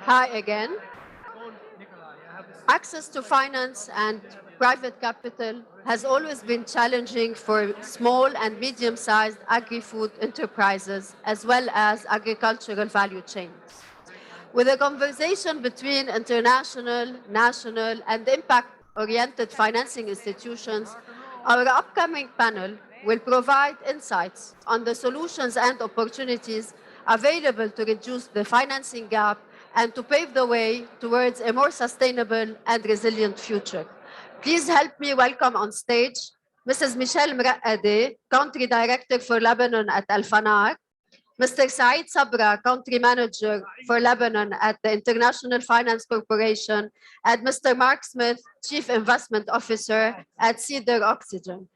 Hi again. Access to finance and private capital has always been challenging for small and medium-sized agri-food enterprises as well as agricultural value chains. With a conversation between international, national, and impact-oriented financing institutions, our upcoming panel will provide insights on the solutions and opportunities available to reduce the financing gap and to pave the way towards a more sustainable and resilient future. Please help me welcome on stage Mrs. Michelle Mraade, Country Director for Lebanon at Al-Fanar, Mr. Saeed Sabra, Country Manager for Lebanon at the International Finance Corporation, and Mr. Mark Smith, Chief Investment Officer at Cedar Oxygen.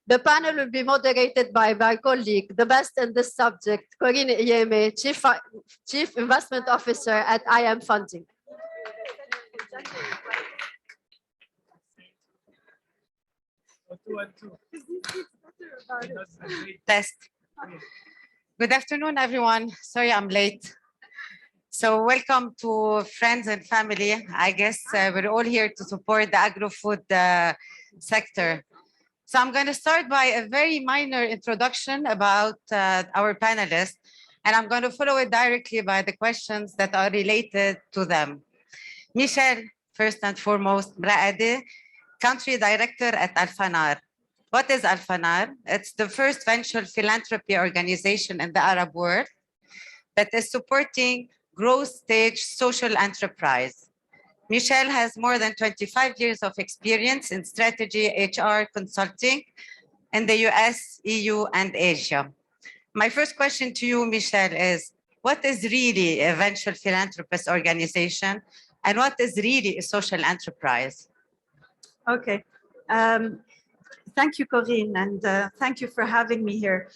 The panel will be moderated by my colleague, the best in this subject, Corinne Iyeme, Chief Investment Officer at IM Funding. Test. Good afternoon, everyone. Sorry I'm late. So welcome to friends and family. I guess we're all here to support the agri-food sector. So I'm going to start by a very minor introduction about our panelists, and I'm going to follow it directly by the questions that are related to them. Michelle, first and foremost, Mraade, Country Director at Al-Fanar. What is Al-Fanar? It's the first venture philanthropy organization in the Arab world that is supporting growth stage social enterprise. Michelle has more than 25 years of experience in strategy HR consulting in the US, EU, and Asia. My first question to you, Michelle, is what is really a venture philanthropist organization and what is really a social enterprise? Okay. Thank you, Corinne, and thank you for having me here.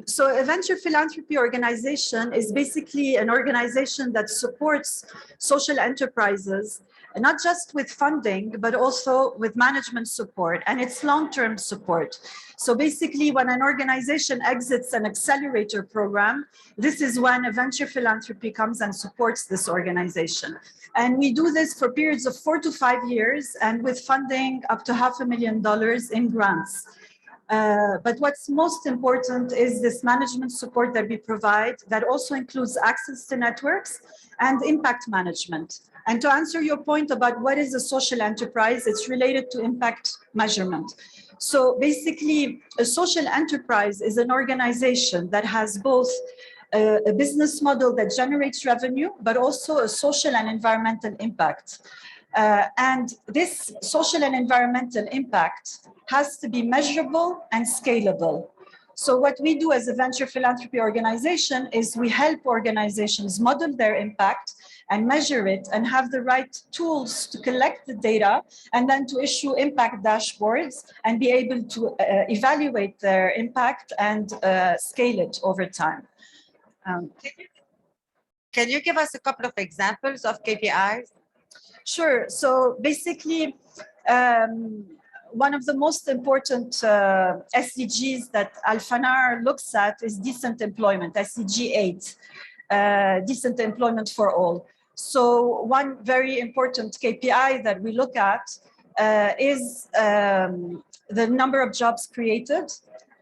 So a venture philanthropy organization is basically an organization that supports social enterprises, not just with funding, but also with management support, and it's long-term support. So basically, when an organization exits an accelerator program, this is when a venture philanthropy comes and supports this organization. And we do this for periods of 4 to 5 years and with funding up to $500,000 in grants. But what's most important is this management support that we provide that also includes access to networks and impact management. And to answer your point about what is a social enterprise, it's related to impact measurement. So basically, a social enterprise is an organization that has both a business model that generates revenue, but also a social and environmental impact. And this social and environmental impact has to be measurable and scalable. So what we do as a venture philanthropy organization is we help organizations model their impact and measure it and have the right tools to collect the data and then to issue impact dashboards and be able to evaluate their impact and scale it over time. Can you give us a couple of examples of KPIs? Sure. So basically, one of the most important SDGs that Al-Fanar looks at is decent employment, SDG 8, decent employment for all. So one very important KPI that we look at is the number of jobs created.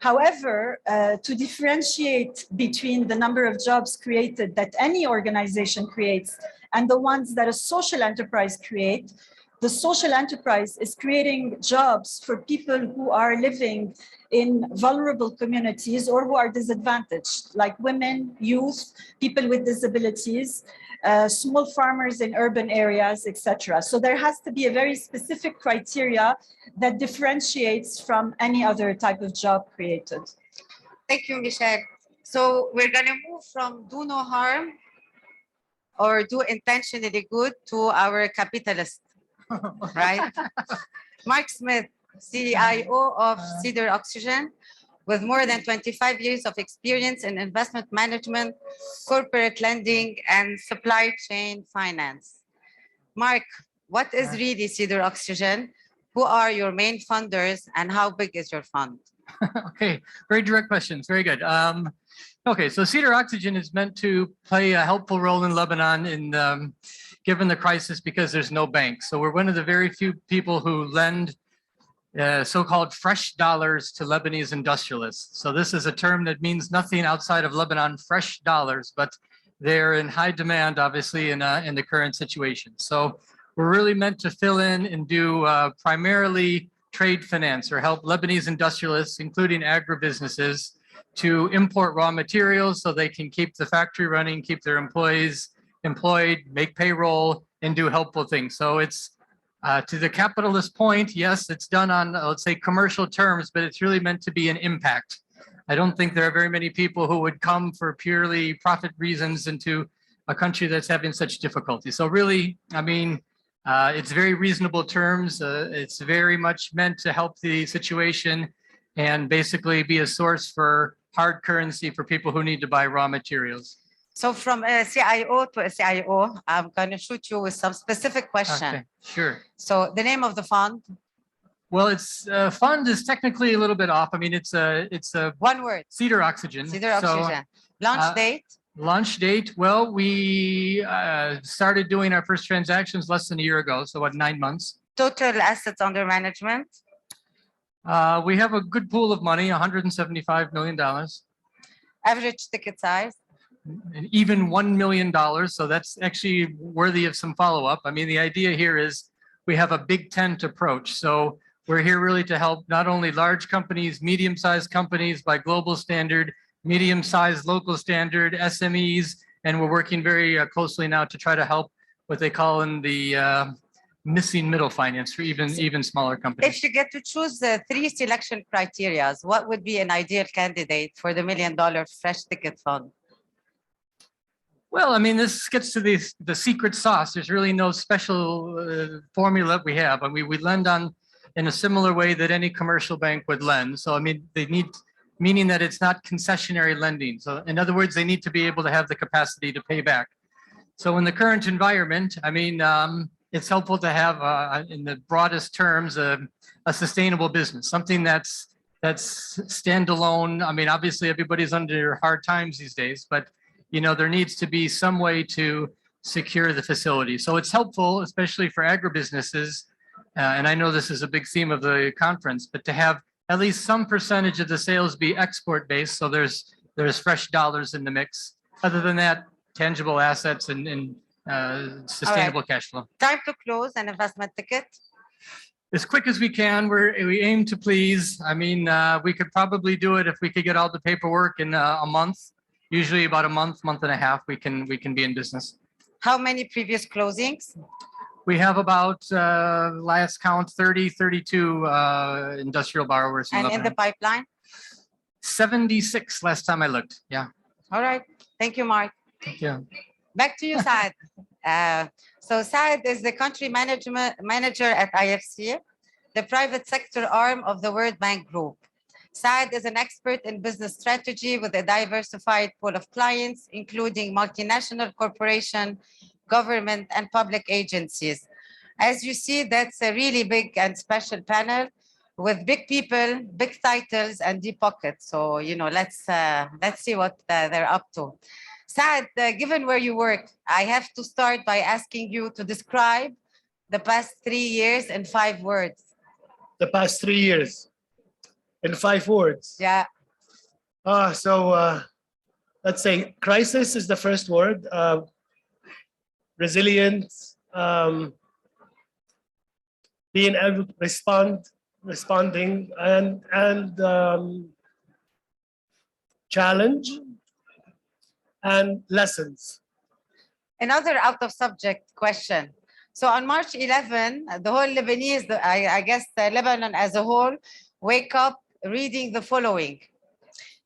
However, to differentiate between the number of jobs created that any organization creates and the ones that a social enterprise create, the social enterprise is creating jobs for people who are living in vulnerable communities or who are disadvantaged, like women, youth, people with disabilities, small farmers in urban areas, etc. So there has to be a very specific criteria that differentiates from any other type of job created. Thank you, Michelle. So we're going to move from do no harm or do intentionally good to our capitalist, right? Mark Smith, CIO of Cedar Oxygen, with more than 25 years of experience in investment management, corporate lending, and supply chain finance. Mark, what is really Cedar Oxygen? Who are your main funders and how big is your fund? Okay, very direct questions. Very good. Okay, so Cedar Oxygen is meant to play a helpful role in Lebanon in given the crisis because there's no bank. So we're one of the very few people who lend so-called fresh dollars to Lebanese industrialists. So this is a term that means nothing outside of Lebanon, fresh dollars, but they're in high demand, obviously, in the current situation. So we're really meant to fill in and do primarily trade finance or help Lebanese industrialists, including agribusinesses, to import raw materials so they can keep the factory running, keep their employees employed, make payroll, and do helpful things. So it's to the capitalist point, yes, it's done on, let's say, commercial terms, but it's really meant to be an impact. I don't think there are very many people who would come for purely profit reasons into a country that's having such difficulty. So really, I mean, it's very reasonable terms. It's very much meant to help the situation and basically be a source for hard currency for people who need to buy raw materials. So from a CIO to a CIO, I'm going to shoot you with some specific question. Okay, sure. So the name of the fund? Well, it's fund is technically a little bit off. I mean, it's a One word. Cedar Oxygen. Cedar Oxygen. Launch date? Launch date. Well, we started doing our first transactions less than a year ago, so about 9 months. Total assets under management? We have a good pool of money, $175 million. Average ticket size? And even $1 million. So that's actually worthy of some follow-up. I mean, the idea here is we have a big tent approach. So we're here really to help not only large companies, medium-sized companies by global standard, medium-sized local standard, SMEs, and we're working very closely now to try to help what they call in the missing middle finance for even smaller companies. If you get to choose the 3 selection criteria, what would be an ideal candidate for the $1 million fresh ticket fund? Well, I mean, this gets to the secret sauce. There's really no special formula we have. I mean, we lend on in a similar way that any commercial bank would lend. So, I mean, they need, meaning that it's not concessionary lending. So, in other words, they need to be able to have the capacity to pay back. So, in the current environment, I mean, it's helpful to have, in the broadest terms, a sustainable business, something that's standalone. I mean, obviously, everybody's under hard times these days, but you know, there needs to be some way to secure the facility. So it's helpful, especially for agribusinesses, and I know this is a big theme of the conference, but to have at least some percentage of the sales be export-based, so there's fresh dollars in the mix. Other than that, tangible assets and sustainable cash flow. Time to close an investment ticket? As quick as we can. We aim to please. I mean, we could probably do it if we could get all the paperwork in a month. Usually about a month and a half, we can be in business. How many previous closings? We have about, last count, 32 industrial borrowers. And in the pipeline? 76 last time I looked. Yeah. All right. Thank you, Mark. Thank you. Back to you, Saad. So Saad is the country manager at IFC, the private sector arm of the World Bank Group. Saad is an expert in business strategy with a diversified pool of clients, including multinational corporation, government, and public agencies. As you see, that's a really big and special panel with big people, big titles, and deep pockets. So, you know, let's see what they're up to. Saad, given where you work, I have to start by asking you to describe the past 3 years in 5 words. The past 3 years. In 5 words. Yeah. Let's say crisis is the first word. Resilience, being able to responding, and challenge and lessons. Another out of subject question. So on March 11, the whole Lebanese, I guess Lebanon as a whole, wake up reading the following.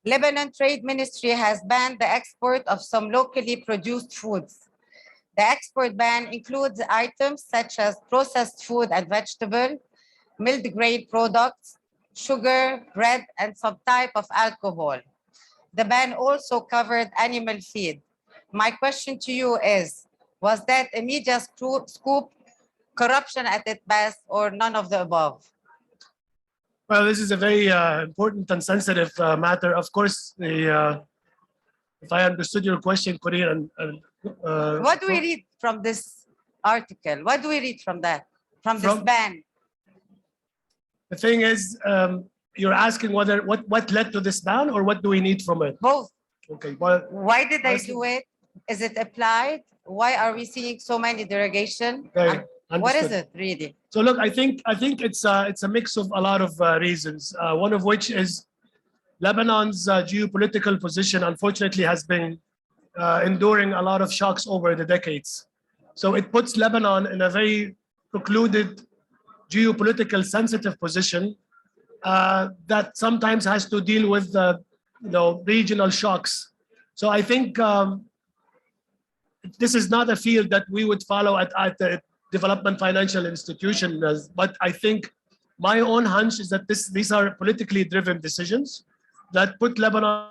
Lebanon Trade Ministry has banned the export of some locally produced foods. The export ban includes items such as processed food and vegetable, milled grain products, sugar, bread, and some type of alcohol. The ban also covered animal feed. My question to you is, was that a media scoop corruption at its best, or none of the above? Well, this is a very important and sensitive matter. Of course, if I understood your question, Corinne, What do we read from this article? What do we read from that? From this ban? the thing is, you're asking what led to this ban, or what do we need from it? Both. Okay. Well, Why did they honestly- do it? Is it applied? Why are we seeing so many derogation? Okay, What is understood. it really? So look, I think it's a mix of a lot of reasons. One of which is Lebanon's geopolitical position, unfortunately, has been enduring a lot of shocks over the decades. So it puts Lebanon in a very precluded, geopolitical, sensitive position that sometimes has to deal with regional shocks. So I think this is not a field that we would follow at the development financial institution, but I think my own hunch is that these are politically driven decisions that put Lebanon